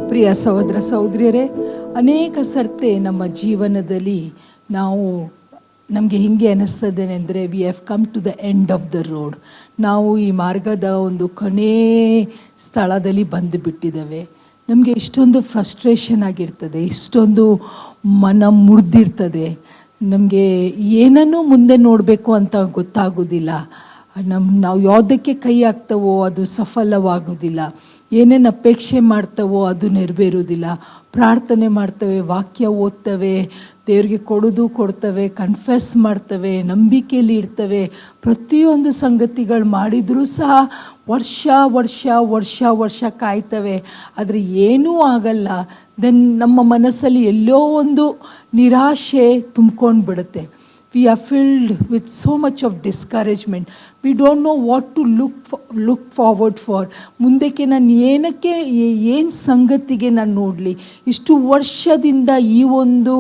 ಪ್ರಿಯ ಸಹೋದರ ಸಹೋದರಿಯರೇ, ಅನೇಕ ಸರ್ತಿ ನಮ್ಮ ಜೀವನದಲ್ಲಿ ನಮಗೆ ಹಿಂಗೆ ಅನ್ನಿಸ್ತದೇನೆಂದರೆ we have come to the end of the road. ನಾವು ಈ ಮಾರ್ಗದ ಒಂದು ಕೊನೇ ಸ್ಥಳದಲ್ಲಿ ಬಂದು ಬಿಟ್ಟಿದ್ದೇವೆ. ನಮಗೆ ಇಷ್ಟೊಂದು ಫ್ರಸ್ಟ್ರೇಷನ್ ಆಗಿರ್ತದೆ, ಇಷ್ಟೊಂದು ಮನ ಮುರಿದಿರ್ತದೆ, ನಮಗೆ ಏನನ್ನೂ ಮುಂದೆ ನೋಡಬೇಕು ಅಂತ ಗೊತ್ತಾಗೋದಿಲ್ಲ. ನಾವು ಯಾವುದಕ್ಕೆ ಕೈ ಹಾಕ್ತವೋ ಅದು ಸಫಲವಾಗೋದಿಲ್ಲ, ಏನೇನು ಅಪೇಕ್ಷೆ ಮಾಡ್ತವೋ ಅದು ನೆರವೇರೋದಿಲ್ಲ. ಪ್ರಾರ್ಥನೆ ಮಾಡ್ತವೆ, ವಾಕ್ಯ ಓದ್ತವೆ, ದೇವರಿಗೆ ಕೊಡ್ತವೆ, ಕನ್ಫೆಸ್ ಮಾಡ್ತವೆ, ನಂಬಿಕೆಯಲ್ಲಿ ಇರ್ತವೆ, ಪ್ರತಿಯೊಂದು ಸಂಗತಿಗಳು ಮಾಡಿದರೂ ಸಹ ವರ್ಷ ಕಾಯ್ತವೆ, ಆದರೆ ಏನೂ ಆಗಲ್ಲ. ದೆನ್ ನಮ್ಮ ಮನಸ್ಸಲ್ಲಿ ಎಲ್ಲೋ ಒಂದು ನಿರಾಶೆ ತುಂಬ್ಕೊಂಡು ಬಿಡುತ್ತೆ. We are filled with so much of discouragement. We don't know what to look forward for. ಮುಂದಕ್ಕೆ ನಾನು ಏನು ಸಂಗತಿಗೆ ನಾನು ನೋಡಲಿ? ಇಷ್ಟು ವರ್ಷದಿಂದ ಈ ಒಂದು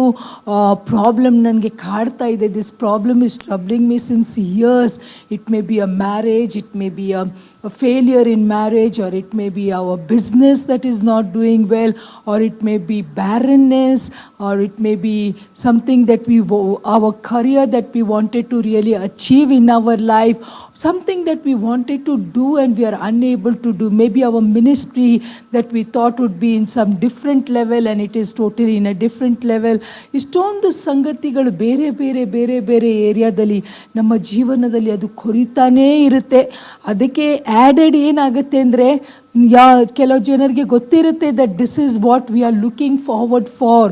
ಪ್ರಾಬ್ಲಮ್ ನನಗೆ ಕಾಡ್ತಾ ಇದೆ. This problem is troubling me since years. It may be a marriage, it may be a failure in marriage, or it may be our business that is not doing well, or it may be barrenness, or it may be something that our career that we wanted to really achieve in our life, something that we wanted to do and we are unable to do. Maybe our ministry that we thought would be in some different level and it is totally in a different level. ಇಷ್ಟೊಂದು ಸಂಗತಿಗಳು ಬೇರೆ ಏರಿಯಾದಲ್ಲಿ ನಮ್ಮ ಜೀವನದಲ್ಲಿ ಅದು ಕೊರಿತಾನೇ ಇರುತ್ತೆ. ಅದಕ್ಕೆ added ಏನಾಗುತ್ತೆ ಅಂದರೆ, ಕೆಲವು ಜನರಿಗೆ ಗೊತ್ತಿರುತ್ತೆ that this is what we are looking forward for.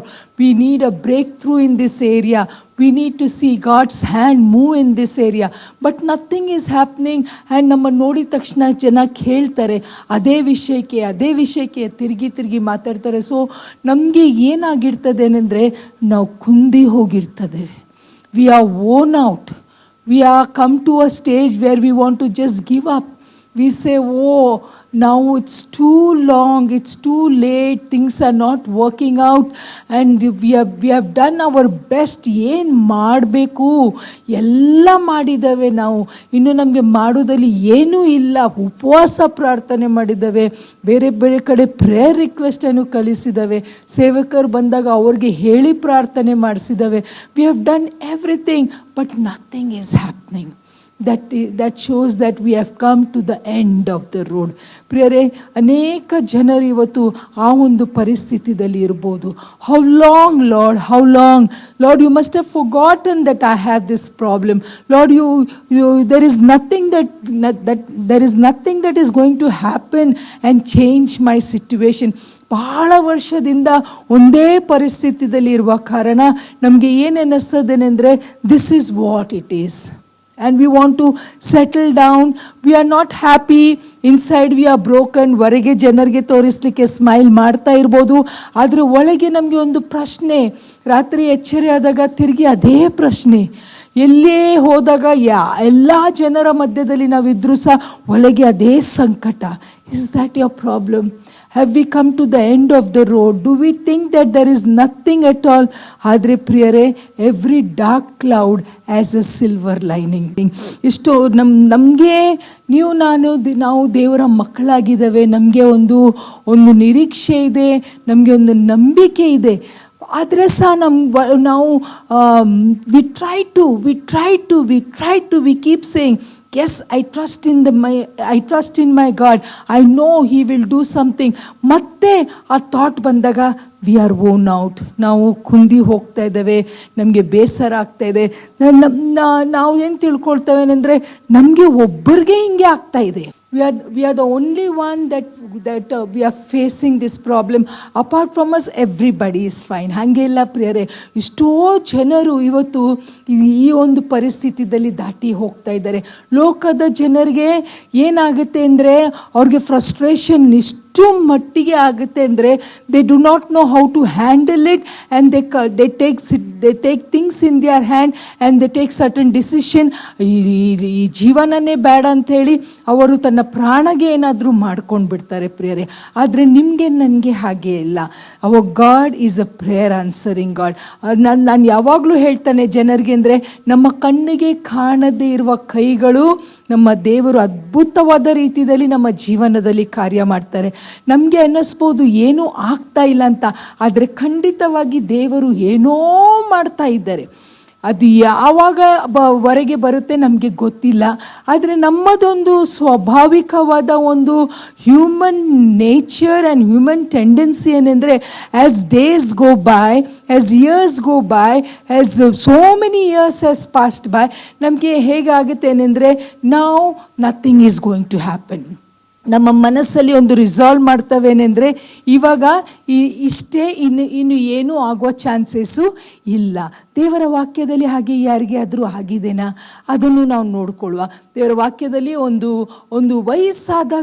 We need a breakthrough in this area. We need to see God's hand move in this area. But nothing is happening. And ನಮ್ಮ ನೋಡಿದ ತಕ್ಷಣ ಜನ ಕೇಳ್ತಾರೆ, ಅದೇ ವಿಷಯಕ್ಕೆ ತಿರುಗಿ ಮಾತಾಡ್ತಾರೆ. So ನಮಗೆ ಏನಾಗಿರ್ತದೆ ಅಂದರೆ, ನಾವು ಕುಂದಿ ಹೋಗಿರ್ತದೆ. We are worn out. We are come to a stage where we want to just give up. We say, oh, now it's too long, it's too late, things are not working out, and we have done our best. ಏನು ಮಾಡಬೇಕು ಎಲ್ಲ ಮಾಡಿದ್ದೇವೆ ನಾವು, ಇನ್ನು ನಮಗೆ ಮಾಡೋದಲ್ಲಿ ಏನೂ ಇಲ್ಲ. ಉಪವಾಸ ಪ್ರಾರ್ಥನೆ ಮಾಡಿದ್ದೇವೆ, ಬೇರೆ ಕಡೆ ಪ್ರೇಯರ್ ರಿಕ್ವೆಸ್ಟನ್ನು ಕಲಿಸಿದ್ದೇವೆ, ಸೇವಕರು ಬಂದಾಗ ಅವ್ರಿಗೆ ಹೇಳಿ ಪ್ರಾರ್ಥನೆ ಮಾಡಿಸಿದ್ದೇವೆ. We have done everything, but nothing is happening. That shows that we have come to the end of the road. ಪ್ರಿಯರೇ, ಅನೇಕ ಜನರು ಇವತ್ತು ಆ ಒಂದು ಪರಿಸ್ಥಿತಿಯಲ್ಲಿ ಇರ್ಬೋದು. How long, Lord? How long? Lord, you must have forgotten that I have this problem. Lord, there is nothing that is going to happen and change my situation. ಬಹಳ ವರ್ಷದಿಂದ ಒಂದೇ ಪರಿಸ್ಥಿತಿಯಲ್ಲಿ ಇರುವ ಕಾರಣ ನಮಗೆ ಏನು ಅನ್ನಿಸ್ತದೇನೆಂದರೆ, this is what it is. And we want to settle down. We are not happy. Inside we are broken. ಹೊರಗೆ ಜನರಿಗೆ ತೋರಿಸಲಿಕ್ಕೆ ಸ್ಮೈಲ್ ಮಾಡ್ತಾ ಇರ್ಬೋದು, ಆದರೆ ಒಳಗೆ ನಮಗೆ ಒಂದು ಪ್ರಶ್ನೆ. ರಾತ್ರಿ ಎಚ್ಚರಿ ಆದಾಗ ತಿರುಗಿ ಅದೇ ಪ್ರಶ್ನೆ. ಎಲ್ಲೇ ಹೋದಾಗ ಎಲ್ಲ ಜನರ ಮಧ್ಯದಲ್ಲಿ ನಾವಿದ್ರೂ ಸಹ ಒಳಗೆ ಅದೇ ಸಂಕಟ. Is that your problem? Have we come to the end of the road? Do we think that there is nothing at all? ಆದರೆ ಪ್ರಿಯರೇ, every dark cloud has a silver lining. ಇಷ್ಟು ನಮಗೆ ನಾವು ದೇವರ ಮಕ್ಕಳಾಗಿದ್ದೇವೆ, ನಮಗೆ ಒಂದು ನಿರೀಕ್ಷೆ ಇದೆ, ನಮಗೆ ಒಂದು ನಂಬಿಕೆ ಇದೆ. ಆದರೆ ಸಹ ನಾವು we keep saying, yes, I trust in my God. I know He will do something. ಮತ್ತೆ ಆ ಥಾಟ್ ಬಂದಾಗ we are worn out. ನಾವು ಕುಂದಿ ಹೋಗ್ತಾ ಇದ್ದೇವೆ, ನಮಗೆ ಬೇಸರ ಆಗ್ತಾ ಇದೆ. ನಾವು ಏನು ತಿಳ್ಕೊಳ್ತೇವೆ ಅಂದರೆ, ನಮಗೆ ಒಬ್ಬರಿಗೆ ಹಿಂಗೆ ಆಗ್ತಾ ಇದೆ. We are the only one that we are facing this problem. Apart from us, everybody is fine. ಹಾಗೆ ಇಲ್ಲ ಪ್ರಿಯರೇ, ಎಷ್ಟೋ ಜನರು ಇವತ್ತು ಈ ಒಂದು ಪರಿಸ್ಥಿತಿಯಲ್ಲಿ ದಾಟಿ ಹೋಗ್ತಾ ಇದ್ದಾರೆ. ಲೋಕದ ಜನರಿಗೆ ಏನಾಗುತ್ತೆ ಅಂದರೆ, ಅವ್ರಿಗೆ ಫ್ರಸ್ಟ್ರೇಷನ್ ಇಷ್ಟು ಮಟ್ಟಿಗೆ ಆಗುತ್ತೆ ಅಂದರೆ, they do not know how to handle it, and they take things in their hand and they take certain decision. ಈ ಜೀವನನೇ ಬೇಡ ಅಂಥೇಳಿ ಅವರು ತನ್ನ ಪ್ರಾಣಗೆ ಏನಾದರೂ ಮಾಡ್ಕೊಂಡು ಬಿಡ್ತಾರೆ ಪ್ರಿಯರೇ. ಆದರೆ ನಿಮಗೆ ನನಗೆ ಹಾಗೆ ಇಲ್ಲ. Our God is a prayer answering God. ನಾನು ಯಾವಾಗಲೂ ಹೇಳ್ತಾನೆ ಜನರಿಗೆ ಅಂದರೆ, ನಮ್ಮ ಕಣ್ಣಿಗೆ ಕಾಣದೇ ಇರುವ ಕೈಗಳು ನಮ್ಮ ದೇವರು ಅದ್ಭುತವಾದ ರೀತಿಯಲ್ಲಿ ನಮ್ಮ ಜೀವನದಲ್ಲಿ ಕಾರ್ಯ ಮಾಡ್ತಾರೆ. ನಮಗೆ ಅನ್ನಿಸ್ಬೋದು ಏನೂ ಆಗ್ತಾ ಇಲ್ಲ ಅಂತ, ಆದರೆ ಖಂಡಿತವಾಗಿ ದೇವರು ಏನೋ ಮಾಡ್ತಾ ಇದ್ದಾರೆ. ಅದು ಯಾವಾಗ ಹೊರಗೆ ಬರುತ್ತೆ ನಮಗೆ ಗೊತ್ತಿಲ್ಲ. ಆದರೆ ನಮ್ಮದೊಂದು ಸ್ವಾಭಾವಿಕವಾದ ಒಂದು human nature and human tendency ಏನೆಂದರೆ, as days go by, as years go by, as so many years has passed by, ನಮಗೆ ಹೇಗಾಗುತ್ತೆ ಏನೆಂದರೆ, ನಾವು nothing is going to happen. ನಮ್ಮ ಮನಸ್ಸಲ್ಲಿ ಒಂದು ರಿಸಾಲ್ವ್ ಮಾಡ್ತವೇನೆಂದರೆ, ಇವಾಗ ಇಷ್ಟೇ, ಇನ್ನು ಏನೂ ಆಗುವ ಚಾನ್ಸಸ್ಸು ಇಲ್ಲ. ದೇವರ ವಾಕ್ಯದಲ್ಲಿ ಹಾಗೆ ಯಾರಿಗೆ ಆದರೂ ಆಗಿದೆನಾ ಅದನ್ನು ನಾವು ನೋಡ್ಕೊಳ್ಳುವ. ದೇವರ ವಾಕ್ಯದಲ್ಲಿ ಒಂದು ವಯಸ್ಸಾದ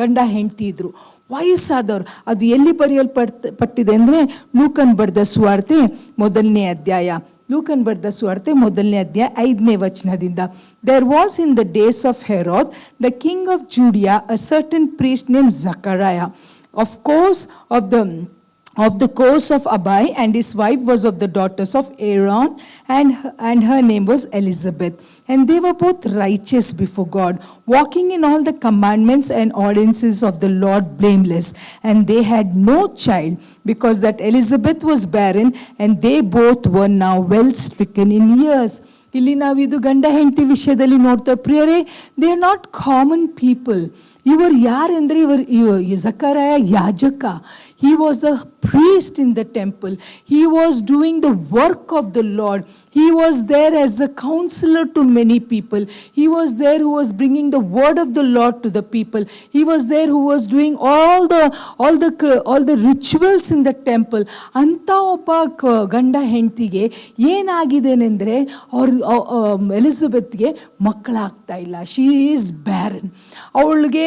ಗಂಡ ಹೆಂಡತಿ ಇದ್ದರು, ವಯಸ್ಸಾದವರು. ಅದು ಎಲ್ಲಿ ಬರೆಯಲ್ಪಟ್ಟಿದೆ ಅಂದರೆ, ಲೂಕನ್ ಬರೆದ ಸುವಾರ್ತೆ 1ನೇ ಅಧ್ಯಾಯ. ಲೂಕನ್ ಬರೆದ ಸುವಾರ್ತೆ 1ನೇ ಅಧ್ಯಾಯ 5ನೇ ವಚನದಿಂದ. There was in the days of Herod, the king of Judea, a certain priest named Zachariah, of the course of Abi, and his wife was of the daughters of Aaron, and her name was Elizabeth. And they were both righteous before God, walking in all the commandments and ordinances of the Lord blameless. And they had no child, because that Elizabeth was barren, and they both were now well stricken in years. ಇಲ್ಲಿ ನಾವಿದು ಗಂಡ ಹೆಂಡತಿ ವಿಷಯದಲ್ಲಿ ನೋಡ್ತೇವೆ ಪ್ರಿಯರೇ. They are not common people. ಇವರು ಯಾರೆಂದರೆ, ಇವರು ಜಕರಾಯ ಯಾಜಕ. He was a priest in the temple. He was doing the work of the Lord. He was there as a counselor to many people. He was there who was bringing the word of the Lord to the people. He was there who was doing all the rituals in the temple. ಅಂತ ಒಬ್ಬ ಗಂಡ ಹೆಂಡತಿಗೆ ಏನಾಗಿದೆನೆಂದರೆ, ಎಲಿಜಬೆತ್ಗೆ ಮಕ್ಕಳಾಗ್ತಾ ಇಲ್ಲ. She is barren. ಅವಳಿಗೆ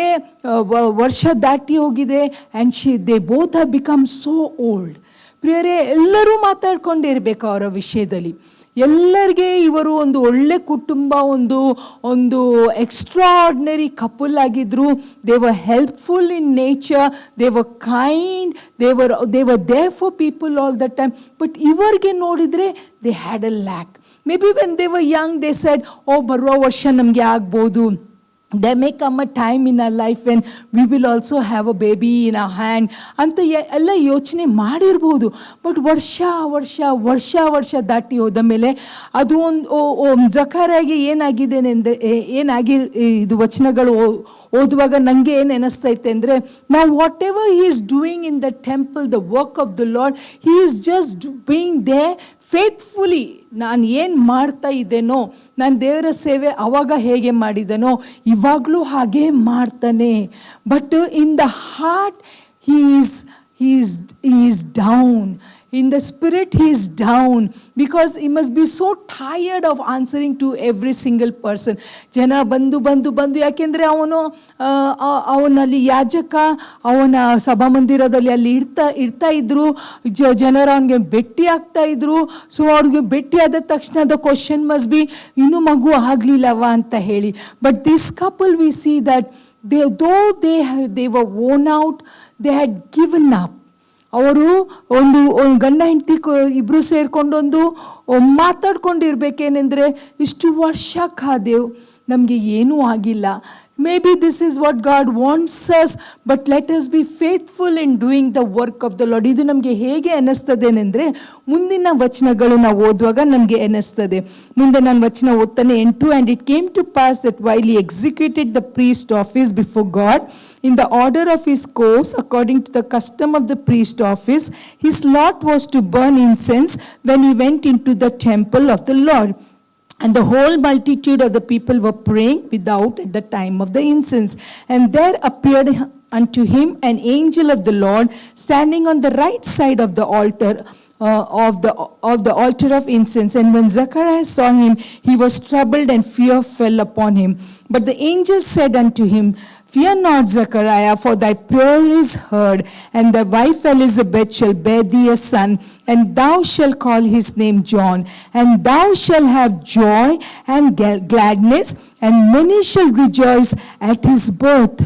ವರ್ಷ ದಾಟಿ ಹೋಗಿದೆ. And they both have become so old. ಪ್ರಿಯರೇ, ಎಲ್ಲರೂ ಮಾತಾಡ್ಕೊಂಡಿರ್ಬೇಕು ಅವರ ವಿಷಯದಲ್ಲಿ. ಎಲ್ಲರಿಗೆ ಇವರು ಒಂದು ಒಳ್ಳೆ ಕುಟುಂಬ, ಒಂದು ಎಕ್ಸ್ಟ್ರಾರ್ಡಿನರಿ ಕಪಲ್ ಆಗಿದ್ರು. They were helpful in nature, they were kind, they were there for people all the time. But ಇವರಿಗೆ ನೋಡಿದರೆ they had a lack. Maybe when they were young they said, ಬರುವ ವರ್ಷ ನಮಗೆ ಆಗ್ಬೋದು. There may come a time in our life when we will also have a baby in our hand ಅಂತ ಎಲ್ಲ ಯೋಚನೆ ಮಾಡಿರ್ಬೋದು. ಬಟ್ ವರ್ಷ ದಾಟಿ ಹೋದ ಮೇಲೆ ಅದು ಜಕರಾಯಗೆ ಇದು ವಚನಗಳು ಓದುವಾಗ ನನಗೆ ಏನು ಅನ್ನಿಸ್ತೈತೆ ಅಂದರೆ, ನಾವು what ever he is doing in the temple, the work of the lord, he is just being they faithfully. ನಾನು ಏನು ಮಾಡ್ತಾ ಇದ್ದೇನೋ, ನಾನು ದೇವರ ಸೇವೆ ಅವಾಗ ಹೇಗೆ ಮಾಡಿದನೋ ಇವಾಗಲೂ ಹಾಗೇ ಮಾಡ್ತಾನೆ. But in the heart he is down. In the spirit he is down, because he must be so tired of answering to every single person. ಜನ ಬಂದು ಯಾಕೆಂದರೆ ಅವನಲ್ಲಿ ಯಾಜಕ, ಅವನ ಸಭಾಮಂದಿರದಲ್ಲಿ ಅಲ್ಲಿ ಇರ್ತಾ ಇದ್ರು. ಜನರು ಅವನಿಗೆ ಭೇಟಿ ಆಗ್ತಾ ಇದ್ರು. ಸೊ ಅವ್ರಿಗೆ ಭೇಟಿ ಆದ ತಕ್ಷಣ ದ ಕ್ವಶನ್ ಮಸ್ಟ್ ಬಿ, ಇನ್ನೂ ಮಗು ಆಗಲಿಲ್ಲವ ಅಂತ ಹೇಳಿ. But this couple we see that they were worn out, they had given up. ಅವರು ಒಂದು ಗಂಡ ಹೆಂಡತಿ ಇಬ್ಬರು ಸೇರಿಕೊಂಡೊಂದು ಮಾತಾಡ್ಕೊಂಡಿರ್ಬೇಕೇನೆಂದರೆ, ಇಷ್ಟು ವರ್ಷ ಕಾದೆವು, ನಮಗೆ ಏನೂ ಆಗಿಲ್ಲ. Maybe this is what God wants us, but let us be faithful in doing the work of the Lord. ಇದು ನಮಗೆ ಹೇಗೆ ಅನ್ನಿಸ್ತದೇನೆಂದರೆ, ಮುಂದಿನ ವಚನಗಳು ನಾವು ಓದುವಾಗ ನಮಗೆ ಅನ್ನಿಸ್ತದೆ. ಮುಂದೆ ನಾನು ವಚನ ಓದ್ತಾನೆ 8. And it came to pass that while he executed the priest office before God in the order of his course, according to the custom of the priest office, his lot was to burn incense when he went into the temple of the Lord. And the whole multitude of the people were praying without at the time of the incense. And there appeared unto him an angel of the Lord standing on the right side of the altar, of the altar of incense. And when Zacharias saw him, he was troubled, and fear fell upon him. But the angel said unto him, Fear not, Zechariah, for thy prayer is heard, and thy wife Elizabeth shall bear thee a son, and thou shalt call his name John. And thou shalt have joy and gladness, and many shall rejoice at his birth.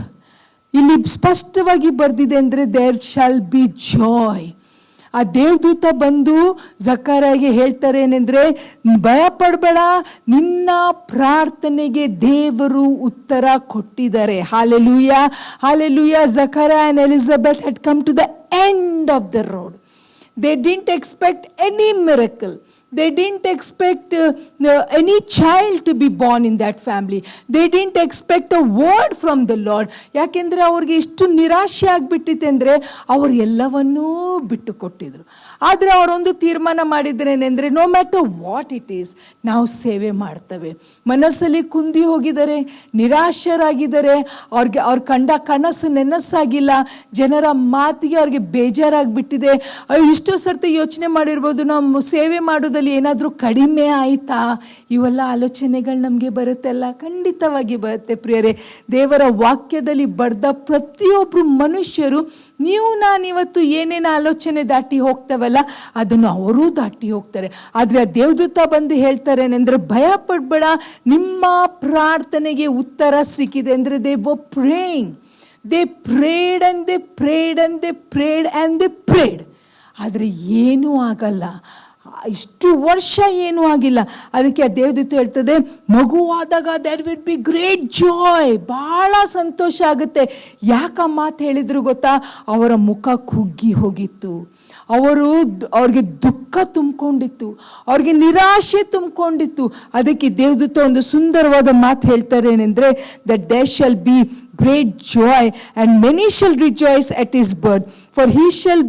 ಇಲ್ಲಿ ಸ್ಪಷ್ಟವಾಗಿ ಬರ್ದಿದೆ ಅಂದರೆ there shall B Joy. ಆ ದೇವದೂತ ಬಂದು ಜಕರಯ್ಯಗೆ ಹೇಳ್ತಾರೆ ಏನೆಂದ್ರೆ, ಭಯ ಪಡಬೇಡ, ನಿನ್ನ ಪ್ರಾರ್ಥನೆಗೆ ದೇವರು ಉತ್ತರ ಕೊಟ್ಟಿದ್ದಾರೆ. Hallelujah, hallelujah. Zechariah and Elizabeth had come to the end of the road. They didn't expect any miracle. They didn't expect any child to be born in that family. They didn't expect a word from the Lord. ಯಾಕೆಂದರೆ ಅವ್ರಿಗೆ ಇಷ್ಟು ನಿರಾಶೆ ಆಗಿಬಿಟ್ಟಿದೆ ಅಂದರೆ ಅವರು ಎಲ್ಲವನ್ನೂ ಬಿಟ್ಟು ಕೊಟ್ಟಿದ್ರು. ಆದರೆ ಅವರೊಂದು ತೀರ್ಮಾನ ಮಾಡಿದ್ರೇನೆಂದರೆ, no matter what it is, ನಾವು ಸೇವೆ ಮಾಡ್ತೇವೆ. ಮನಸ್ಸಲ್ಲಿ ಕುಂದಿ ಹೋಗಿದ್ದಾರೆ, ನಿರಾಶರಾಗಿದ್ದಾರೆ, ಅವ್ರು ಕಂಡ ಕನಸು ನೆನಸಾಗಿಲ್ಲ, ಜನರ ಮಾತಿಗೆ ಅವ್ರಿಗೆ ಬೇಜಾರಾಗಿಬಿಟ್ಟಿದೆ. ಇಷ್ಟೋ ಸರ್ತಿ ಯೋಚನೆ ಮಾಡಿರ್ಬೋದು, ನಾವು ಸೇವೆ ಮಾಡೋದು ಏನಾದರೂ ಕಡಿಮೆ ಆಯಿತಾ, ಇವೆಲ್ಲ ಆಲೋಚನೆಗಳು ನಮಗೆ ಬರುತ್ತಲ್ಲ. ಖಂಡಿತವಾಗಿ ಬರುತ್ತೆ ಪ್ರಿಯರೇ. ದೇವರ ವಾಕ್ಯದಲ್ಲಿ ಬರೆದ ಪ್ರತಿಯೊಬ್ಬರು ಮನುಷ್ಯರು, ನೀವು ನಾನಿವತ್ತು ಏನೇನು ಆಲೋಚನೆ ದಾಟಿ ಹೋಗ್ತೇವಲ್ಲ ಅದನ್ನು ಅವರೂ ದಾಟಿ ಹೋಗ್ತಾರೆ. ಆದರೆ ಆ ದೇವದೂತ ಬಂದು ಹೇಳ್ತಾರೇನೆಂದರೆ, ಭಯ ಪಡಬೇಡ, ನಿಮ್ಮ ಪ್ರಾರ್ಥನೆಗೆ ಉತ್ತರ ಸಿಕ್ಕಿದೆ ಅಂದರೆ. They were praying, they prayed and they prayed and they prayed and they prayed. ಆದರೆ ಏನೂ ಆಗಲ್ಲ, ಇಷ್ಟು ವರ್ಷ ಏನೂ ಆಗಿಲ್ಲ. ಅದಕ್ಕೆ ಆ ದೇವದೂತ ಹೇಳ್ತದೆ, ಮಗುವಾದಾಗ there will be great joy, ಭಾಳ ಸಂತೋಷ ಆಗುತ್ತೆ. ಯಾಕೆ ಆ ಮಾತು ಹೇಳಿದ್ರು ಗೊತ್ತಾ? ಅವರ ಮುಖ ಕುಗ್ಗಿ ಹೋಗಿತ್ತು, ಅವ್ರಿಗೆ ದುಃಖ ತುಂಬಿಕೊಂಡಿತ್ತು, ಅವ್ರಿಗೆ ನಿರಾಶೆ ತುಂಬಿಕೊಂಡಿತ್ತು. ಅದಕ್ಕೆ ದೇವದೂತ ಒಂದು ಸುಂದರವಾದ ಮಾತು ಹೇಳ್ತಾರೆ ಏನೆಂದರೆ, that there shall be great joy, and many shall rejoice at his birth, for he shall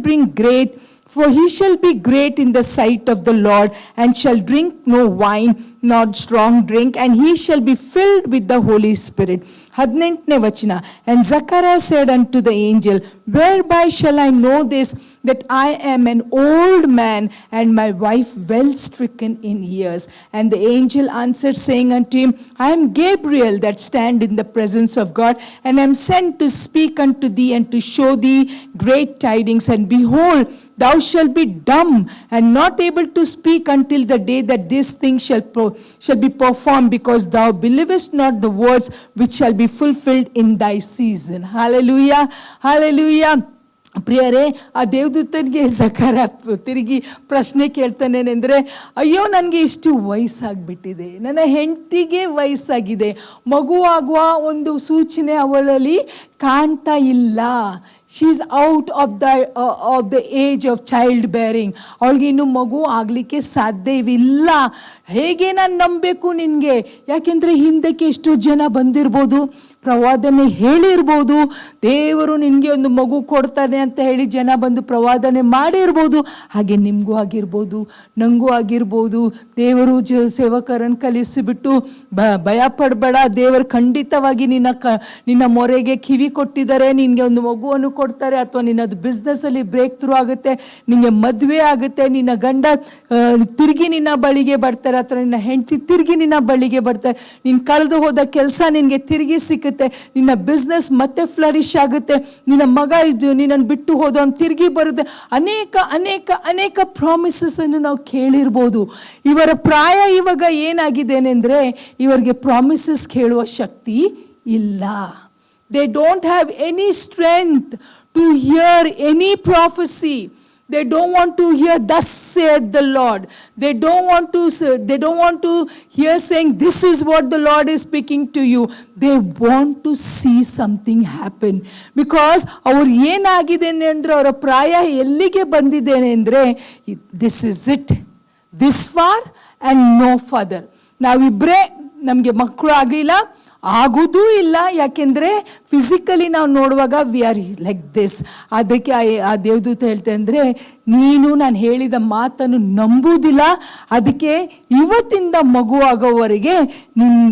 be great in the sight of the Lord, and shall drink no wine nor strong drink, and he shall be filled with the Holy Spirit. 18ನೇ ವಚನ. And Zechariah said unto the angel, whereby shall I know this, that I am an old man, and my wife well stricken in years? And the angel answered, saying unto him, I am Gabriel, that stand in the presence of God, and am sent to speak unto thee, and to show thee great tidings. And behold, thou shalt be dumb, and not able to speak until the day that this thing shall be performed, because thou believest not the words which shall be fulfilled in thy season. Hallelujah, hallelujah. ಪ್ರಿಯರೇ, ಆ ದೇವದೂತನಿಗೆ ಜಕರ್ಯ ತಿರುಗಿ ಪ್ರಶ್ನೆ ಕೇಳ್ತಾನೇನೆಂದರೆ, ಅಯ್ಯೋ ನನಗೆ ಇಷ್ಟು ವಯಸ್ಸಾಗ್ಬಿಟ್ಟಿದೆ, ನನ್ನ ಹೆಂಡತಿಗೆ ವಯಸ್ಸಾಗಿದೆ, ಮಗುವಾಗುವ ಒಂದು ಸೂಚನೆ ಅವಳಲ್ಲಿ ಕಾಣ್ತಾ ಇಲ್ಲ. She is out of the age of child bearing. ಅವಳಿಗೆ ಇನ್ನು ಮಗು ಆಗಲಿಕ್ಕೆ ಸಾಧ್ಯವಿಲ್ಲ. ಹೇಗೆ ನಾನು ನಂಬಬೇಕು ನಿನಗೆ? ಯಾಕೆಂದರೆ ಹಿಂದಕ್ಕೆ ಎಷ್ಟೋ ಜನ ಬಂದಿರ್ಬೋದು, ಪ್ರವಾದನೆ ಹೇಳಿರ್ಬೋದು, ದೇವರು ನಿನಗೆ ಒಂದು ಮಗು ಕೊಡ್ತಾನೆ ಅಂತ ಹೇಳಿ ಜನ ಬಂದು ಪ್ರವಾದನೆ ಮಾಡಿರ್ಬೋದು. ಹಾಗೆ ನಿಮಗೂ ಆಗಿರ್ಬೋದು, ನನಗೂ ಆಗಿರ್ಬೋದು. ದೇವರು ಸೇವಕರನ್ನು ಕಲಿಸಿಬಿಟ್ಟು ಭಯ ಪಡಬೇಡ, ದೇವರು ಖಂಡಿತವಾಗಿ ನಿನ್ನ ಮೊರೆಗೆ ಕಿವಿ ಕೊಟ್ಟಿದ್ದಾರೆ, ನಿನಗೆ ಒಂದು ಮಗುವನ್ನು ಕೊಡ್ತಾರೆ, ಅಥವಾ ನಿನ್ನದು ಬಿಸ್ನೆಸ್ಸಲ್ಲಿ ಬ್ರೇಕ್ ಥ್ರೂ ಆಗುತ್ತೆ, ನಿನಗೆ ಮದುವೆ ಆಗುತ್ತೆ, ನಿನ್ನ ಗಂಡ ತಿರುಗಿ ನಿನ್ನ ಬಳಿಗೆ ಬರ್ತಾರೆ, ಅಥವಾ ನಿನ್ನ ಹೆಂಡತಿ ತಿರುಗಿ ನಿನ್ನ ಬಳಿಗೆ ಬರ್ತಾರೆ, ನೀನು ಕಳೆದು ಹೋದ ಕೆಲಸ ನಿನಗೆ ತಿರುಗಿ ಸಿಕ್ಕುತ್ತೆ, ನಿನ್ನ ಬಿಸ್ನೆಸ್ ಮತ್ತೆ ಫ್ಲರಿಶ್ ಆಗುತ್ತೆ, ನಿನ್ನ ಮಗ ನಿನ್ನನ್ನು ಬಿಟ್ಟು ಹೋದವನು ತಿರುಗಿ ಬರುತ್ತೆ. ಅನೇಕ ಅನೇಕ ಅನೇಕ ಪ್ರಾಮಿಸಸ್ ಅನ್ನು ನಾವು ಕೇಳಿರ್ಬೋದು. ಇವರ ಪ್ರಾಯ ಇವಾಗ ಏನಾಗಿದ್ದೇನೆಂದರೆ, ಇವರಿಗೆ ಪ್ರಾಮಿಸಸ್ ಕೇಳುವ ಶಕ್ತಿ ಇಲ್ಲ. They don't have any strength to hear any prophecy. They don't want to hear, thus saith the Lord. They don't want to hear saying, this is what the Lord is speaking to you. They want to see something happen. Because ಅವ್ರು ಏನಾಗಿದೆ ಅಂದರೆ, ಅವರ ಪ್ರಾಯ ಎಲ್ಲಿಗೆ ಬಂದಿದ್ದೇನೆ ಅಂದರೆ, this is it, this far and no further. ನಾವಿಬ್ಬರೇ, ನಮಗೆ ಮಕ್ಕಳು ಆಗಲಿಲ್ಲ, ಆಗೋದೂ ಇಲ್ಲ. ಯಾಕೆಂದರೆ ಫಿಸಿಕಲಿ ನಾವು ನೋಡುವಾಗ ವಿ ಆರ್ ಲೈಕ್ ದಿಸ್. ಅದಕ್ಕೆ ಆ ದೇವದೂತ ಹೇಳ್ತೆ ಅಂದರೆ, ನೀನು ನಾನು ಹೇಳಿದ ಮಾತನ್ನು ನಂಬುವುದಿಲ್ಲ, ಅದಕ್ಕೆ ಇವತ್ತಿಂದ ಮಗುವಾಗೋವರೆಗೆ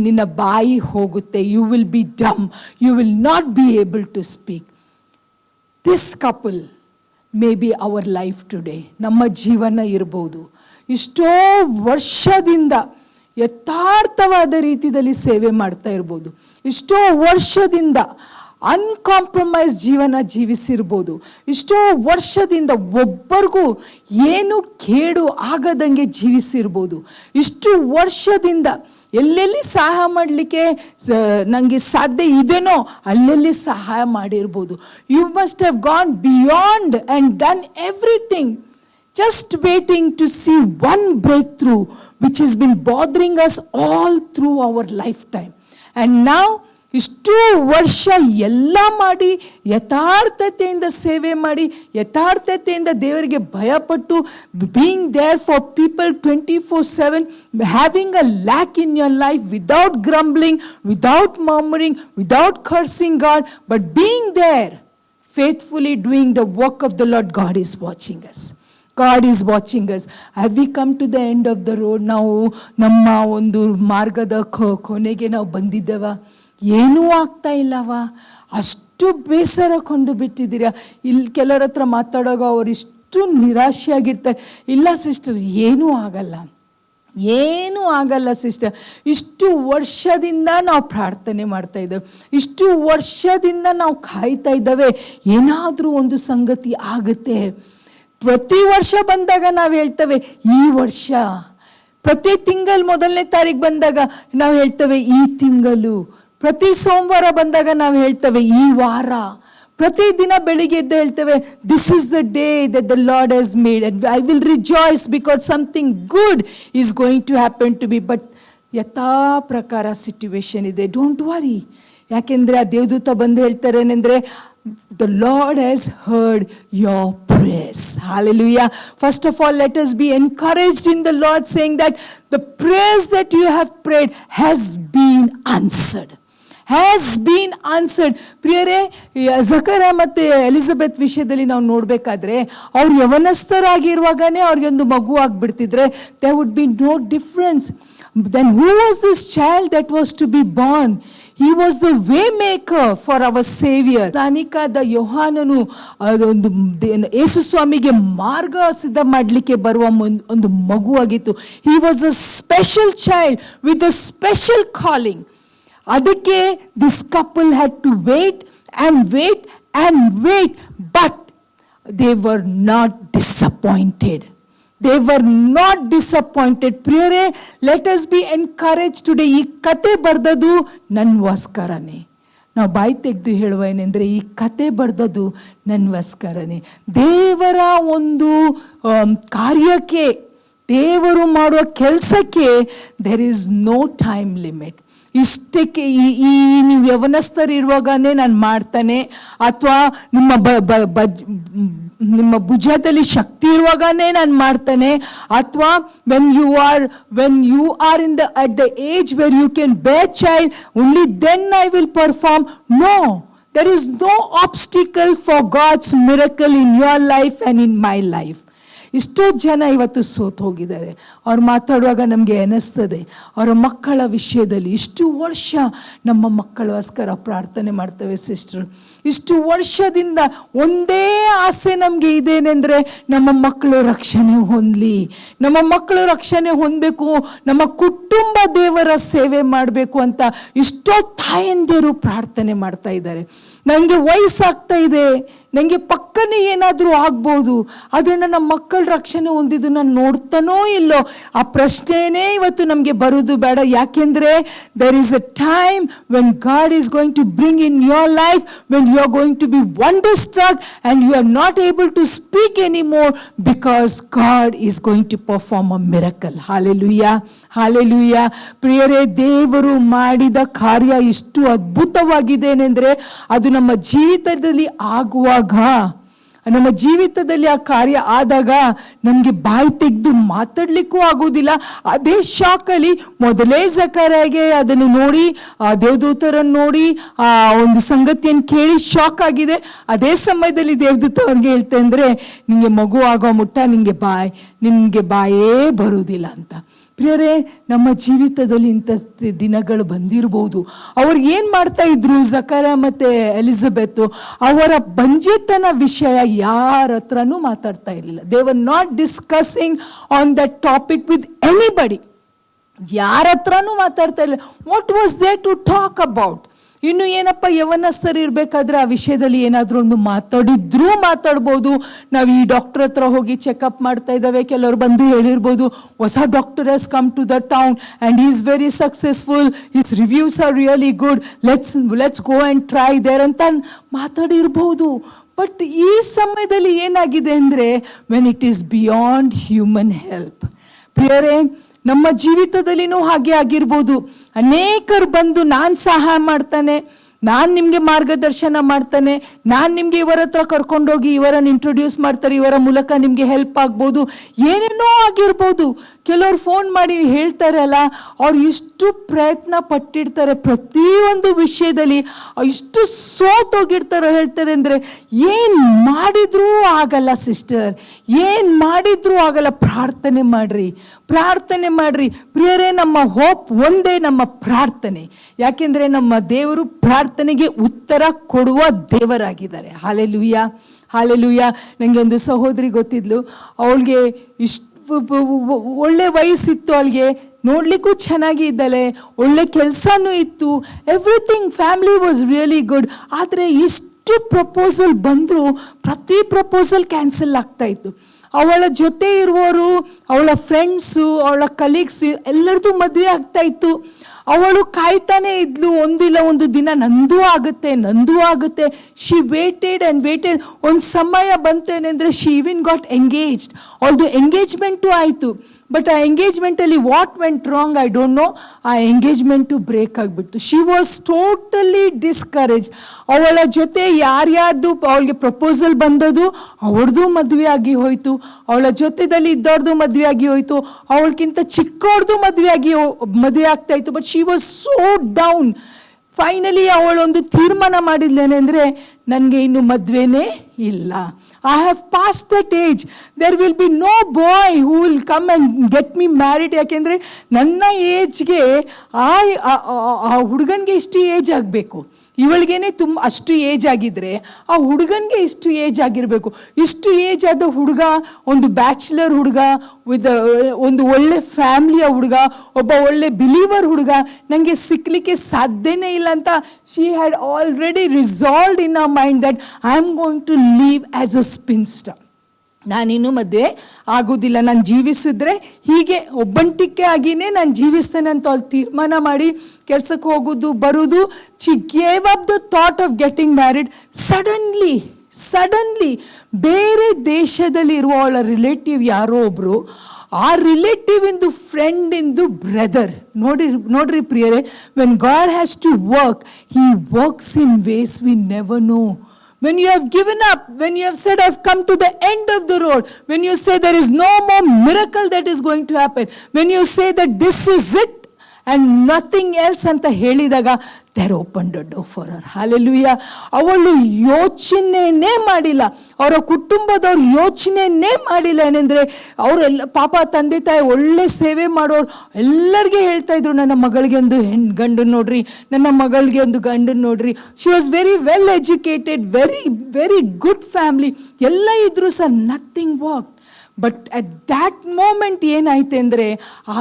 ನಿನ್ನ ಬಾಯಿ ಹೋಗುತ್ತೆ. You will be dumb, you will not be able to speak. This couple may be our life today. ನಮ್ಮ ಜೀವನ ಇರ್ಬೋದು. ಇಷ್ಟೋ ವರ್ಷದಿಂದ ಯಥಾರ್ಥವಾದ ರೀತಿಯಲ್ಲಿ ಸೇವೆ ಮಾಡ್ತಾ ಇರ್ಬೋದು, ಇಷ್ಟೋ ವರ್ಷದಿಂದ ಅನ್ಕಾಂಪ್ರಮೈಸ್ ಜೀವನ ಜೀವಿಸಿರ್ಬೋದು. ಇಷ್ಟೋ ವರ್ಷದಿಂದ ಒಬ್ಬರಿಗೂ ಏನು ಕೇಡು ಆಗದಂಗೆ ಜೀವಿಸಿರ್ಬೋದು. ಇಷ್ಟು ವರ್ಷದಿಂದ ಎಲ್ಲೆಲ್ಲಿ ಸಹಾಯ ಮಾಡಲಿಕ್ಕೆ ನನಗೆ ಸಾಧ್ಯ ಇದೆನೋ ಅಲ್ಲೆಲ್ಲಿ ಸಹಾಯ ಮಾಡಿರ್ಬೋದು. You must have gone beyond and done everything, just waiting to see one breakthrough which has been bothering us all through our lifetime. And now ಇಷ್ಟು ವರ್ಷ ಎಲ್ಲ ಮಾಡಿ ಯಥಾರ್ಥತೆಯಿಂದ ಸೇವೆ ಮಾಡಿ ಯಥಾರ್ಥತೆಯಿಂದ ದೇವರಿಗೆ ಭಯಪಟ್ಟು being there for people 24/7, having a lack in your life without grumbling, without murmuring, without cursing God, but being there faithfully doing the work of the Lord. God is watching us. God is watching us. Have we come to the end of the road? ನಾವು ನಮ್ಮ ಒಂದು ಮಾರ್ಗದ ಕೊನೆಗೆ ನಾವು ಬಂದಿದ್ದೇವ? ಏನೂ ಆಗ್ತಾ ಇಲ್ಲವ? ಅಷ್ಟು ಬೇಸರಕೊಂಡು ಬಿಟ್ಟಿದ್ದೀರಾ? ಇಲ್ಲಿ ಕೆಲವ್ರ ಹತ್ರ ಮಾತಾಡೋವಾಗ ಅವ್ರು ಇಷ್ಟು ನಿರಾಶೆಯಾಗಿರ್ತಾರೆ. ಇಲ್ಲ ಸಿಸ್ಟರ್, ಏನೂ ಆಗಲ್ಲ, ಏನೂ ಆಗಲ್ಲ ಸಿಸ್ಟರ್. ಇಷ್ಟು ವರ್ಷದಿಂದ ನಾವು ಪ್ರಾರ್ಥನೆ ಮಾಡ್ತಾ ಇದ್ದೇವೆ, ಇಷ್ಟು ವರ್ಷದಿಂದ ನಾವು ಕಾಯ್ತಾ ಇದ್ದೇವೆ, ಏನಾದರೂ ಒಂದು ಸಂಗತಿ ಆಗುತ್ತೆ. ಪ್ರತಿ ವರ್ಷ ಬಂದಾಗ ನಾವು ಹೇಳ್ತೇವೆ ಈ ವರ್ಷ, ಪ್ರತಿ ತಿಂಗಳು 1ನೇ ತಾರೀಕು ಬಂದಾಗ ನಾವು ಹೇಳ್ತೇವೆ ಈ ತಿಂಗಳು, ಪ್ರತಿ ಸೋಮವಾರ ಬಂದಾಗ ನಾವು ಹೇಳ್ತೇವೆ ಈ ವಾರ, ಪ್ರತಿ ದಿನ ಬೆಳಿಗ್ಗೆ ಎದ್ದು ಹೇಳ್ತೇವೆ this is the day that the Lord has made and I will rejoice because something good is going to happen to be. But ಯಥಾ ಪ್ರಕಾರ ಸಿಟ್ಯುವೇಶನ್ ಇದೆ. Don't worry. ಯಾಕೆಂದರೆ ಆ ದೇವದೂತ ಬಂದು ಹೇಳ್ತಾರೆ ಏನಂದರೆ the Lord has heard your prayers. Hallelujah. First of all, let us be encouraged in the Lord, saying that the prayers that you have prayed has been answered. Has been answered. ಪ್ರಿಯರೇ, ಜಕರ್ಯ ಮತ್ತು Elizabeth ವಿಷಯದಲ್ಲಿ ನಾವು ನೋಡಬೇಕಾದ್ರೆ ಅವ್ರು ಯವನಸ್ಥರಾಗಿರುವಾಗನೇ ಅವ್ರಿಗೊಂದು ಮಗು ಆಗಿಬಿಡ್ತಿದ್ರೆ there would be no difference. Then who was this child that was to be born? He was the way maker for our Savior. ದಾನಿಕಾದ ಯೋಹಾನನು ಅದೊಂದು ಯೇಸು ಸ್ವಾಮಿಗೆ ಮಾರ್ಗ ಸಿದ್ಧ ಮಾಡಲಿಕ್ಕೆ ಬರುವ ಒಂದು ಮಗುವಾಗಿತ್ತು. He was a special child with a special calling. ಅದಕ್ಕೆ this couple had to wait and wait and wait, but they were not disappointed. They were not disappointed. ಪ್ರಿಯರೇ, let us be encouraged today. ಈ ಕತೆ ಬರ್ದದ್ದು ನನ್ಗೋಸ್ಕರನೇ. ನಾವು ಬಾಯಿ ತೆಗೆದು ಹೇಳುವ ಏನೆಂದರೆ ಈ ಕತೆ ಬರ್ದದ್ದು ನನ್ಗೋಸ್ಕರನೇ. ದೇವರ ಒಂದು ಕಾರ್ಯಕ್ಕೆ, ದೇವರು ಮಾಡುವ ಕೆಲಸಕ್ಕೆ there is no time limit. ಇಷ್ಟಕ್ಕೆ ಈ ನೀವು ಯವನಸ್ಥರಿರುವಾಗನೇ ನಾನು ಮಾಡ್ತಾನೆ, ಅಥವಾ ನಿಮ್ಮ ಭುಜದಲ್ಲಿ ಶಕ್ತಿ ಇರುವಾಗನೇ ನಾನು ಮಾಡ್ತಾನೆ, ಅಥವಾ when you are at the age where you can bear child, only then I will perform. No, there is no obstacle for God's miracle in your life and in my life. ಇಷ್ಟೋ ಜನ ಇವತ್ತು ಸೋತು ಹೋಗಿದ್ದಾರೆ. ಅವ್ರು ಮಾತಾಡುವಾಗ ನಮಗೆ ಅನಿಸ್ತದೆ ಅವರ ಮಕ್ಕಳ ವಿಷಯದಲ್ಲಿ. ಇಷ್ಟು ವರ್ಷ ನಮ್ಮ ಮಕ್ಕಳಿಗೋಸ್ಕರ ಪ್ರಾರ್ಥನೆ ಮಾಡ್ತೇವೆ ಸಿಸ್ಟರ್. ಇಷ್ಟು ವರ್ಷದಿಂದ ಒಂದೇ ಆಸೆ ನಮಗೆ ಇದೇನೆಂದರೆ ನಮ್ಮ ಮಕ್ಕಳು ರಕ್ಷಣೆ ಹೊಂದಲಿ, ನಮ್ಮ ಮಕ್ಕಳು ರಕ್ಷಣೆ ಹೊಂದಬೇಕು, ನಮ್ಮ ಕುಟುಂಬ ದೇವರ ಸೇವೆ ಮಾಡಬೇಕು ಅಂತ ಇಷ್ಟೋ ತಾಯಂದಿರು ಪ್ರಾರ್ಥನೆ ಮಾಡ್ತಾ ಇದ್ದಾರೆ. ನನಗೆ ವಯಸ್ಸಾಗ್ತಾ ಇದೆ, ನನಗೆ ಪಕ್ಕನೇ ಏನಾದರೂ ಆಗ್ಬೋದು, ಆದರೆ ನನ್ನ ಮಕ್ಕಳ ರಕ್ಷಣೆ ಹೊಂದಿದ್ದು ನಾನು ನೋಡ್ತಾನೋ ಇಲ್ಲೋ ಆ ಪ್ರಶ್ನೆನೇ ಇವತ್ತು ನಮಗೆ ಬರೋದು ಬೇಡ. ಯಾಕೆಂದರೆ there is a time when God is going to bring in your life when you are going to be wonderstruck and you are not able to speak anymore because God is going to perform a miracle. Hallelujah, hallelujah. ಪ್ರಿಯರೇ, ದೇವರು ಮಾಡಿದ ಕಾರ್ಯ ಇಷ್ಟು ಅದ್ಭುತವಾಗಿದೆ ಏನೆಂದರೆ ಅದು ನಮ್ಮ ಜೀವಿತದಲ್ಲಿ ಆಗುವಾಗ, ನಮ್ಮ ಜೀವಿತದಲ್ಲಿ ಆ ಕಾರ್ಯ ಆದಾಗ ನಮಗೆ ಬಾಯಿ ತೆಗೆದು ಮಾತಾಡ್ಲಿಕ್ಕೂ ಆಗೋದಿಲ್ಲ. ಅದೇ ಶಾಕಲ್ಲಿ ಮೊದಲೇ ಜಕರ್ಯಗೆ ಅದನ್ನು ನೋಡಿ, ಆ ದೇವದೂತರನ್ನು ನೋಡಿ ಆ ಒಂದು ಸಂಗತಿಯನ್ನು ಕೇಳಿ ಶಾಕ್ ಆಗಿದೆ. ಅದೇ ಸಮಯದಲ್ಲಿ ದೇವದೂತ ಅವ್ರಿಗೆ ಹೇಳ್ತಾ ಅಂದರೆ ನಿಮಗೆ ಮಗು ಆಗೋ ಮುಟ್ಟ ನಿನಗೆ ಬಾಯೇ ಬರುವುದಿಲ್ಲ ಅಂತ. ಪ್ರಿಯರೇ, ನಮ್ಮ ಜೀವಿತದಲ್ಲಿ ಇಂಥ ದಿನಗಳು ಬಂದಿರಬಹುದು. ಅವ್ರು ಏನು ಮಾಡ್ತಾ ಇದ್ರು, ಜಕರ್ಯ ಮತ್ತು ಎಲಿಜಬೆತ್ ಅವರ ಬಂಜೆತನ ವಿಷಯ ಯಾರ ಹತ್ರನೂ ಮಾತಾಡ್ತಾ ಇರಲಿಲ್ಲ. They were not discussing on that topic with anybody. ಯಾರ ಹತ್ರನೂ ಮಾತಾಡ್ತಾ ಇಲ್ಲ. What was they to talk about? ಇನ್ನು ಏನಪ್ಪ ಯವನಸ್ಥರು ಇರಬೇಕಾದ್ರೆ ಆ ವಿಷಯದಲ್ಲಿ ಏನಾದರೂ ಒಂದು ಮಾತಾಡ್ಬೋದು. ನಾವು ಈ ಡಾಕ್ಟರ್ ಹತ್ರ ಹೋಗಿ ಚೆಕಪ್ ಮಾಡ್ತಾ ಇದ್ದಾವೆ, ಕೆಲವರು ಬಂದು ಹೇಳಿರ್ಬೋದು ಹೊಸ doctor has come to the town and is very successful, his reviews are really good, let's go and try there ಅಂತ ಮಾತಾಡಿರ್ಬೋದು. ಬಟ್ ಈ ಸಮಯದಲ್ಲಿ ಏನಾಗಿದೆ ಅಂದರೆ when it is beyond human help. ಪ್ರಿಯರೇ, ನಮ್ಮ ಜೀವಿತದಲ್ಲಿನೂ ಹಾಗೆ ಆಗಿರ್ಬೋದು. ಅನೇಕರು ಬಂದು ನಾನು ಸಹಾಯ ಮಾಡ್ತಾನೆ, ನಾನು ನಿಮಗೆ ಮಾರ್ಗದರ್ಶನ ಮಾಡ್ತಾನೆ, ನಾನು ನಿಮಗೆ ಇವರ ಹತ್ರ ಕರ್ಕೊಂಡೋಗಿ ಇವರನ್ನು ಇಂಟ್ರೊಡ್ಯೂಸ್ ಮಾಡ್ತಾರೆ, ಇವರ ಮೂಲಕ ನಿಮಗೆ ಹೆಲ್ಪ್ ಆಗ್ಬೋದು, ಏನೇನೋ ಆಗಿರ್ಬೋದು. ಕೆಲವ್ರು ಫೋನ್ ಮಾಡಿ ಹೇಳ್ತಾರೆ ಅಲ್ಲ, ಅವ್ರು ಇಷ್ಟು ಪ್ರಯತ್ನ ಪಟ್ಟಿರ್ತಾರೆ ಪ್ರತಿಯೊಂದು ವಿಷಯದಲ್ಲಿ, ಇಷ್ಟು ಸೋತೋಗಿರ್ತಾರೋ ಹೇಳ್ತಾರೆ ಅಂದರೆ ಏನು ಮಾಡಿದ್ರೂ ಆಗಲ್ಲ ಸಿಸ್ಟರ್, ಏನು ಮಾಡಿದ್ರೂ ಆಗಲ್ಲ. ಪ್ರಾರ್ಥನೆ ಮಾಡ್ರಿ ಪ್ರಿಯರೇ. ನಮ್ಮ ಹೋಪ್ ಒಂದೇ, ನಮ್ಮ ಪ್ರಾರ್ಥನೆ. ಯಾಕೆಂದರೆ ನಮ್ಮ ದೇವರು ಪ್ರಾರ್ಥನೆಗೆ ಉತ್ತರ ಕೊಡುವ ದೇವರಾಗಿದ್ದಾರೆ. ಹಾಲೆಲೂಯ. ನನಗೆ ಒಂದು ಸಹೋದರಿ ಗೊತ್ತಿದ್ಲು, ಅವಳಿಗೆ ಒಳ್ಳೆ ವಯಸ್ಸಿತ್ತು, ಅವಳಿಗೆ ನೋಡ್ಲಿಕ್ಕೂ ಚೆನ್ನಾಗಿ ಇದ್ದಾಳೆ, ಒಳ್ಳೆ ಕೆಲಸನೂ ಇತ್ತು, everything, family was really good. ಆದರೆ ಇಷ್ಟು ಪ್ರಪೋಸಲ್ ಬಂದರೂ ಪ್ರತಿ ಪ್ರಪೋಸಲ್ ಕ್ಯಾನ್ಸಲ್ ಆಗ್ತಾ ಇತ್ತು. ಅವಳ ಜೊತೆ ಇರುವವರು, ಅವಳ ಫ್ರೆಂಡ್ಸು, ಅವಳ ಕಲೀಗ್ಸ್ ಎಲ್ಲರದು ಮದುವೆ ಆಗ್ತಾ ಇತ್ತು. ಅವಳು ಕಾಯ್ತಾನೆ ಇದ್ಲು, ಒಂದಿಲ್ಲ ಒಂದು ದಿನ ನಂದು ಆಗುತ್ತೆ. She waited and waited. ಒಂದು ಸಮಯ ಬಂತು ಏನೆಂದರೆ ಶಿ ಈವನ್ ಗಾಟ್ ಎಂಗೇಜ್ಡ್. ಅವಳದು ಎಂಗೇಜ್ಮೆಂಟು ಆಯಿತು. ಬಟ್ ಆ ಎಂಗೇಜ್ಮೆಂಟಲ್ಲಿ what went wrong I don't know, ಆ ಎಂಗೇಜ್ಮೆಂಟು ಬ್ರೇಕ್ ಆಗಿಬಿಡ್ತು. She was totally discourage. ಅವಳ ಜೊತೆ ಯಾರ್ಯಾರ್ದು ಅವಳಿಗೆ ಪ್ರಪೋಸಲ್ ಬಂದದು ಅವಳದು ಮದುವೆ ಆಗಿ ಹೋಯಿತು, ಅವಳ ಜೊತೆದಲ್ಲಿ ಇದ್ದವ್ರದ್ದು ಮದುವೆ ಆಗಿ ಹೋಯಿತು, ಅವಳಕ್ಕಿಂತ ಚಿಕ್ಕವ್ರದ್ದು ಮದುವೆ ಆಗ್ತಾ ಇತ್ತು. But she was so down. Finally ಅವಳೊಂದು ತೀರ್ಮಾನ ಮಾಡಿದ್ಲೇನೆಂದರೆ, ನನಗೆ ಇನ್ನು ಮದುವೆನೇ ಇಲ್ಲ, I have passed that age. There will be no boy who will come and get me married. ಯಾಕೆಂದರೆ ನನ್ನ ಏಜ್ಗೆ ಆ ಹುಡುಗನಿಗೆ ಇಷ್ಟು ಏಜ್ ಆಗಬೇಕು, ಇವಳಿಗೇನೆ ಅಷ್ಟು ಏಜ್ ಆಗಿದ್ರೆ ಆ ಹುಡುಗನಿಗೆ ಇಷ್ಟು ಏಜ್ ಆಗಿರಬೇಕು. ಇಷ್ಟು ಏಜ್ ಆದ ಹುಡುಗ, ಒಂದು ಬ್ಯಾಚುಲರ್ ಹುಡುಗ ವಿತ್ ಒಂದು ಒಳ್ಳೆ ಫ್ಯಾಮಿಲಿಯ ಹುಡುಗ, ಒಬ್ಬ ಒಳ್ಳೆ ಬಿಲೀವರ್ ಹುಡುಗ ನನಗೆ ಸಿಕ್ಕಲಿಕ್ಕೆ ಸಾಧ್ಯನೇ ಇಲ್ಲ ಅಂತ she had already resolved in a mind that I am going to leave as a spinster. ನಾನಿನ್ನು ಮದುವೆ ಆಗೋದಿಲ್ಲ, ನಾನು ಜೀವಿಸಿದ್ರೆ ಹೀಗೆ ಒಬ್ಬಂಟಿಕೆ ಆಗಿಯೇ ನಾನು ಜೀವಿಸ್ತೇನೆ ಅಂತ ಅವ್ಳು ತೀರ್ಮಾನ ಮಾಡಿ ಕೆಲಸಕ್ಕೆ ಹೋಗೋದು ಬರೋದು. She gave up the thought of getting married. Suddenly ಬೇರೆ ದೇಶದಲ್ಲಿ ಇರುವ ಅವಳ ರಿಲೇಟಿವ್ ಯಾರೋ ಒಬ್ಬರು, ಆ ರಿಲೇಟಿವ್ ಇಂದು ಫ್ರೆಂಡ್ ಇಂದು ಬ್ರದರ್. ನೋಡ್ರಿ ಪ್ರಿಯರೇ, when God has to work, he works in ways we never know. When you have given up, when you have said, I've come to the end of the road, when you say there is no more miracle that is going to happen, when you say that this is it and nothing else ಅಂತ ಹೇಳಿದಾಗ there open the door for her. Hallelujah. ಅವಳು ಯೋಚನೆನೇ ಮಾಡಿಲ್ಲ, ಅವರ ಕುಟುಂಬದವ್ರು ಯೋಚನೆನೇ ಮಾಡಿಲ್ಲ. ಏನೆಂದರೆ ಅವರೆಲ್ಲ ಪಾಪ ತಂದೆ ತಾಯಿ ಒಳ್ಳೆ ಸೇವೆ ಮಾಡೋರು ಎಲ್ಲರಿಗೆ ಹೇಳ್ತಾ ಇದ್ರು, ನನ್ನ ಮಗಳಿಗೆ ಒಂದು ಗಂಡನ್ ನೋಡ್ರಿ, ನನ್ನ ಮಗಳಿಗೆ ಒಂದು ಗಂಡನ್ ನೋಡ್ರಿ. She was very well educated, very very good family ಎಲ್ಲ ಇದ್ರು ಸಹ nothing work. But at that moment ಏನಾಯ್ತು ಅಂದರೆ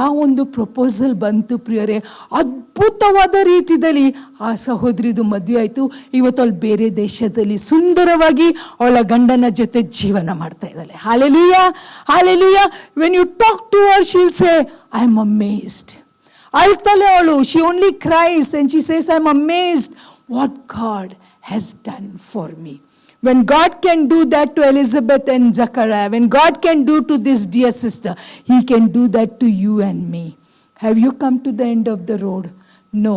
ಆ ಒಂದು ಪ್ರಪೋಸಲ್ ಬಂತು ಪ್ರಿಯರೇ. ಅದ್ಭುತವಾದ ರೀತಿಯಲ್ಲಿ ಆ ಸಹೋದರಿದು ಮದುವೆ ಆಯಿತು. ಇವತ್ತು ಅವಳು ಬೇರೆ ದೇಶದಲ್ಲಿ ಸುಂದರವಾಗಿ ಅವಳ ಗಂಡನ ಜೊತೆ ಜೀವನ ಮಾಡ್ತಾ ಇದ್ದಾಳೆ. Hallelujah. When you talk to her she will say, I am amazed. ಅಳ್ತಾಳೆ ಅವಳು. She only cries and she says, I am amazed what God has done for me. When God can do that to Elizabeth and Zachariah, when God can do to this dear sister, He can do that to you and me. Have you come to the end of the road? No.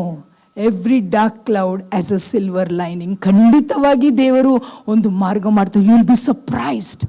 Every dark cloud has a silver lining. ಖಂಡಿತವಾಗಿ ದೇವರು ಒಂದು ಮಾರ್ಗ ಮಾಡ್ತಾರೆ. You will be surprised.